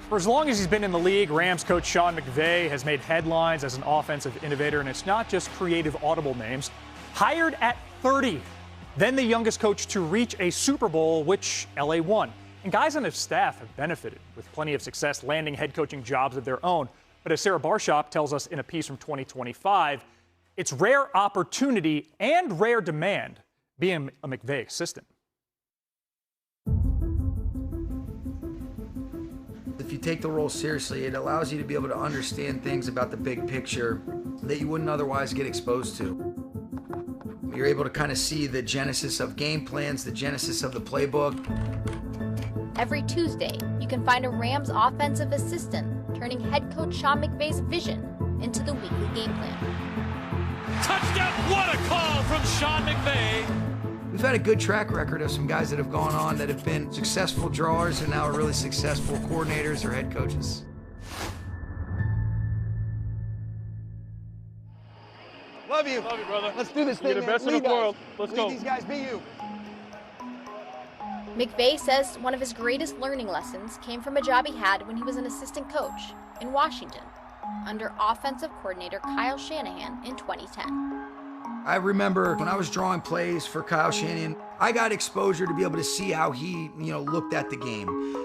For as long as he's been in the league, Rams coach Sean McVay has made headlines as an offensive innovator, and it's not just creative audible names. Hired at 30, then the youngest coach to reach a Super Bowl, which LA won. And guys on his staff have benefited with plenty of success landing head coaching jobs of their own. But as Sarah Barshop tells us in a piece from 2025, it's rare opportunity and rare demand being a McVay assistant. If you take the role seriously, it allows you to be able to understand things about the big picture that you wouldn't otherwise get exposed to. You're able to kind of see the genesis of game plans, the genesis of the playbook. Every Tuesday, you can find a Rams offensive assistant turning head coach Sean McVay's vision into the weekly game plan. Touchdown! What a call from Sean McVay! We've had a good track record of some guys that have gone on that have been successful drawers and now are really successful coordinators or head coaches. Love you. Love you, brother. Let's do this thing, You're the best in the world. Let's go. Lead these guys, be you. McVay says one of his greatest learning lessons came from a job he had when he was an assistant coach in Washington under offensive coordinator Kyle Shanahan in 2010. I remember when I was drawing plays for Kyle Shanahan, I got exposure to be able to see how he, looked at the game.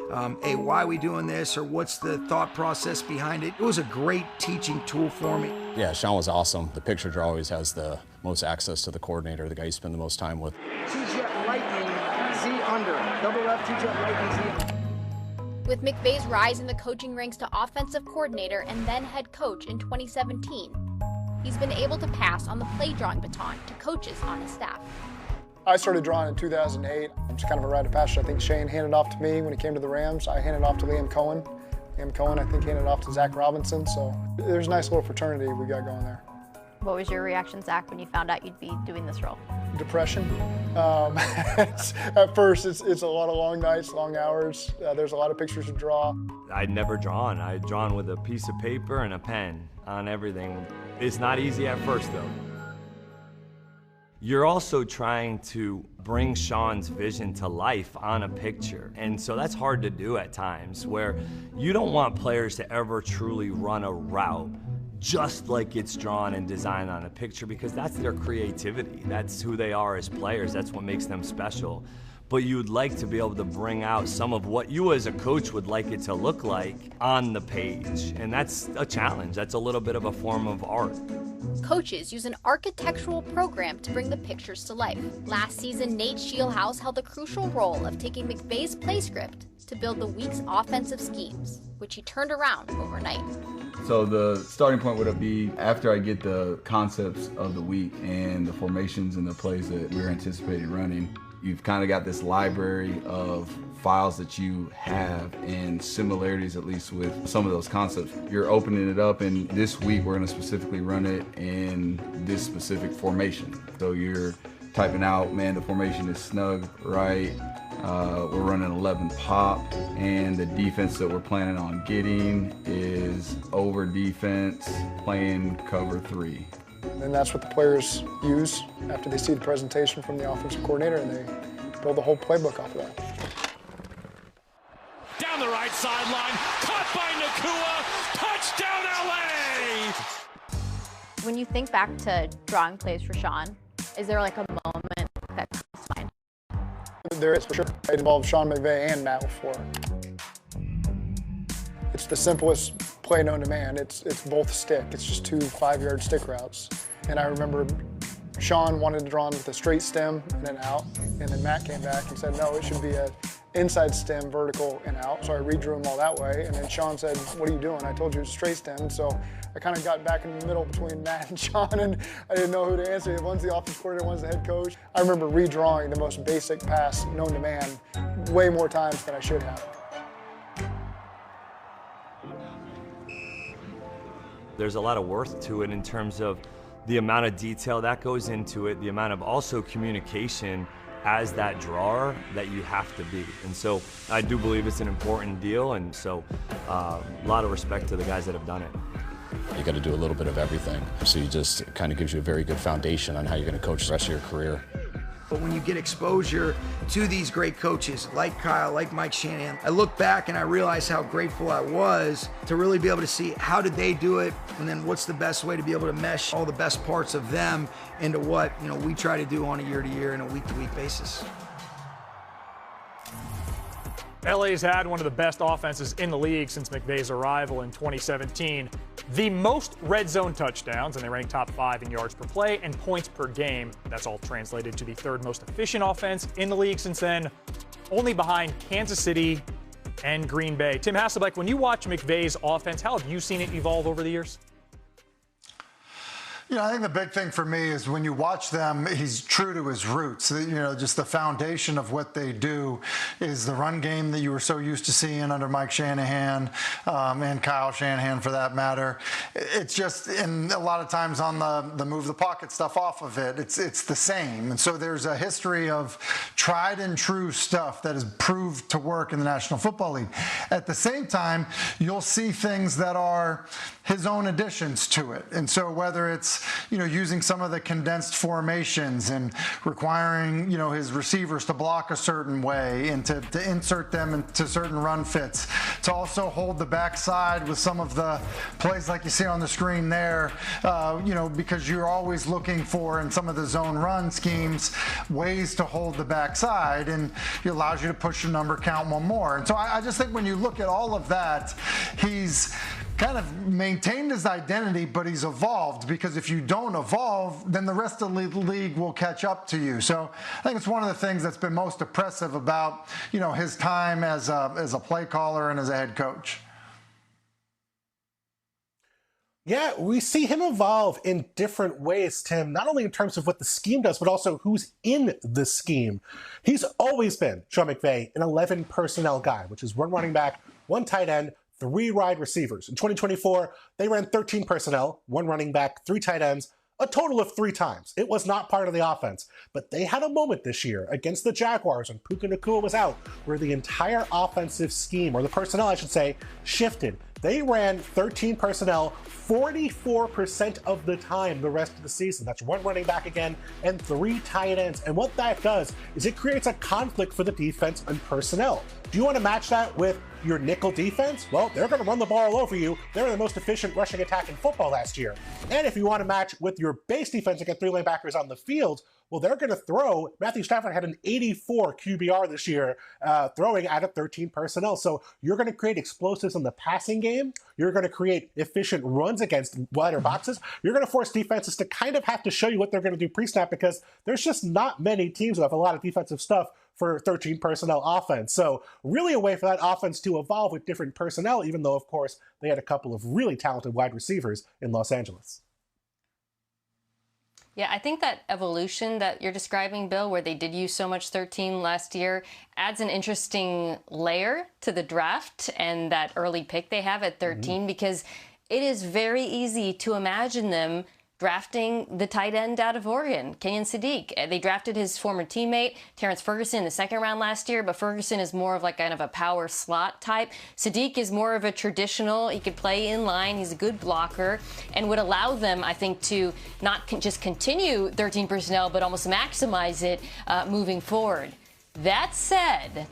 Hey, why are we doing this, or what's the thought process behind it? It was a great teaching tool for me. Yeah, Sean was awesome. The picture draw always has the most access to the coordinator, the guy you spend the most time with. Two-jet lightning, Z under. Double left, two-jet lightning, Z under. With McVay's rise in the coaching ranks to offensive coordinator and then head coach in 2017, he's been able to pass on the play drawing baton to coaches on his staff. I started drawing in 2008. It's kind of a rite of passage. I think Shane handed off to me when he came to the Rams. I handed off to Liam Cohen. Liam Cohen, I think, handed off to Zach Robinson. So there's a nice little fraternity we got going there. What was your reaction, Zach, when you found out you'd be doing this role? Depression. At first, it's a lot of long nights, long hours. There's a lot of pictures to draw. I'd never drawn. I'd drawn with a piece of paper and a pen on everything. It's not easy at first, though. You're also trying to bring Sean's vision to life on a picture. And so that's hard to do at times, where you don't want players to ever truly run a route just like it's drawn and designed on a picture, because that's their creativity. That's who they are as players. That's what makes them special. But you'd like to be able to bring out some of what you as a coach would like it to look like on the page. And that's a challenge. That's a little bit of a form of art. Coaches use an architectural program to bring the pictures to life. Last season, Nate Scheelhaus held the crucial role of taking McVay's play script to build the week's offensive schemes, which he turned around overnight. So the starting point would be after I get the concepts of the week and the formations and the plays that we're anticipating running. You've kind of got this library of files that you have and similarities, at least with some of those concepts. You're opening it up, and this week we're going to specifically run it in this specific formation. So you're typing out, man, the formation is snug, right? We're running 11 pop, and the defense that we're planning on getting is over defense, playing cover 3. And that's what the players use after they see the presentation from the offensive coordinator, and they build the whole playbook off of that. Down the right sideline, caught by Nakua, touchdown LA! When you think back to drawing plays for Sean, is there like a moment that comes to mind? There is, for sure. It involves Sean McVay and Matt LaFleur. It's the simplest play known to man. It's both stick. It's just 2 5-yard stick routes. And I remember Sean wanted to draw with a straight stem and an out, and then Matt came back and said, no, it should be a inside stem, vertical, and out. So I redrew him all that way, and then Sean said, what are you doing? I told you it was straight stem. So I kind of got back in the middle between Matt and Sean, and I didn't know who to answer. One's the offensive coordinator, one's the head coach. I remember redrawing the most basic pass known to man way more times than I should have. There's a lot of worth to it in terms of the amount of detail that goes into it, the amount of also communication as that drawer that you have to be. And so I do believe it's an important deal, and so a lot of respect to the guys that have done it. You got to do a little bit of everything. So it kind of gives you a very good foundation on how you're going to coach the rest of your career. But when you get exposure to these great coaches like Kyle, like Mike Shanahan, I look back and I realize how grateful I was to really be able to see how did they do it, and then what's the best way to be able to mesh all the best parts of them into what we try to do on a year-to-year and a week-to-week basis. LA's had one of the best offenses in the league since McVay's arrival in 2017. The most red zone touchdowns, and they rank top 5 in yards per play and points per game. That's all translated to the third most efficient offense in the league since then, only behind Kansas City and Green Bay. Tim Hasselbeck, when you watch McVay's offense, how have you seen it evolve over the years? I think the big thing for me is when you watch them, he's true to his roots. Just the foundation of what they do is the run game that you were so used to seeing under Mike Shanahan and Kyle Shanahan for that matter. It's just, and a lot of times on the move the pocket stuff off of it, it's the same. And so there's a history of tried and true stuff that has proved to work in the National Football League. At the same time, you'll see things that are his own additions to it. And so whether it's using some of the condensed formations and requiring, his receivers to block a certain way and to insert them into certain run fits, to also hold the backside with some of the plays like you see on the screen there, because you're always looking for, in some of the zone run schemes, ways to hold the backside, and it allows you to push your number count one more. And so I just think when you look at all of that, he's kind of maintained his identity, but he's evolved, because if you don't evolve, then the rest of the league will catch up to you. So I think it's one of the things that's been most impressive about, his time as a play caller and as a head coach. Yeah, we see him evolve in different ways, Tim, not only in terms of what the scheme does, but also who's in the scheme. He's always been, Sean McVay, an 11 personnel guy, which is one running back, one tight end, 3 wide receivers. In 2024, they ran 13 personnel, 1 running back, 3 tight ends, a total of 3 times. It was not part of the offense, but they had a moment this year against the Jaguars when Puka Nacua was out, where the entire offensive scheme, or the personnel I should say, shifted. They ran 13 personnel 44% of the time the rest of the season. That's 1 running back again and 3 tight ends. And what that does is it creates a conflict for the defense and personnel. Do you want to match that with your nickel defense? Well, they're going to run the ball all over you. They were the most efficient rushing attack in football last year. And if you want to match with your base defense and get 3 linebackers on the field, well, they're going to throw. Matthew Stafford had an 84 QBR this year, throwing out of 13 personnel. So you're going to create explosives in the passing game. You're going to create efficient runs against wider boxes. You're going to force defenses to kind of have to show you what they're going to do pre-snap, because there's just not many teams who have a lot of defensive stuff for 13 personnel offense. So really a way for that offense to evolve with different personnel, even though, of course, they had a couple of really talented wide receivers in Los Angeles. Yeah, I think that evolution that you're describing, Bill, where they did use so much 13 last year, adds an interesting layer to the draft and that early pick they have at 13, because it is very easy to imagine them drafting the tight end out of Oregon, Kenyon Sadiq. They drafted his former teammate, Terrence Ferguson, in the 2nd round last year, but Ferguson is more of like kind of a power slot type. Sadiq is more of a traditional, he could play in line, he's a good blocker, and would allow them, I think, to not just continue 13 personnel, but almost maximize it moving forward. That said,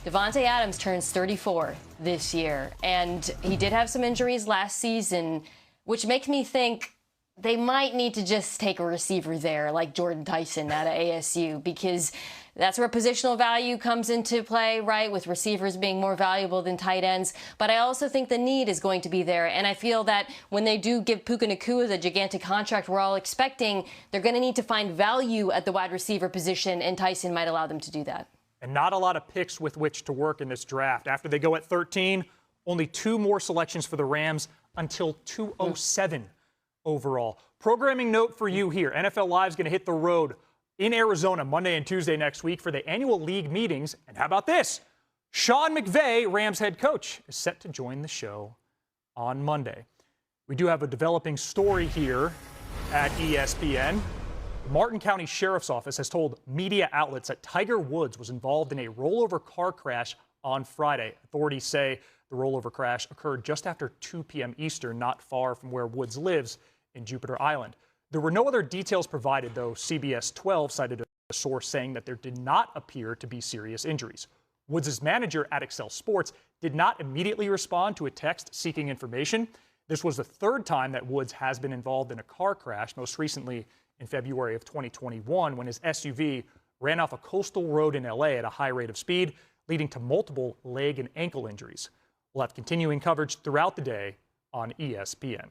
Davante Adams turns 34 this year, and he did have some injuries last season, which makes me think they might need to just take a receiver there, like Jordan Tyson out of ASU, because that's where positional value comes into play, right, with receivers being more valuable than tight ends. But I also think the need is going to be there. And I feel that when they do give Puka Nacua the gigantic contract we're all expecting, they're going to need to find value at the wide receiver position, and Tyson might allow them to do that. And not a lot of picks with which to work in this draft. After they go at 13, only 2 more selections for the Rams until 207. Overall. Programming note for you here. NFL Live is going to hit the road in Arizona Monday and Tuesday next week for the annual league meetings. And how about this? Sean McVay, Rams head coach, is set to join the show on Monday. We do have a developing story here at ESPN. The Martin County Sheriff's Office has told media outlets that Tiger Woods was involved in a rollover car crash on Friday. Authorities say the rollover crash occurred just after 2 p.m. Eastern, not far from where Woods lives in Jupiter Island. There were no other details provided, though CBS 12 cited A source saying that there did not appear to be serious injuries. Woods' manager at Excel Sports did not immediately respond to a text seeking information. This was the third time that Woods has been involved in a car crash, most recently in February of 2021 when his SUV ran off a coastal road in LA at a high rate of speed, leading to multiple leg and ankle injuries. We'll have continuing coverage throughout the day on ESPN.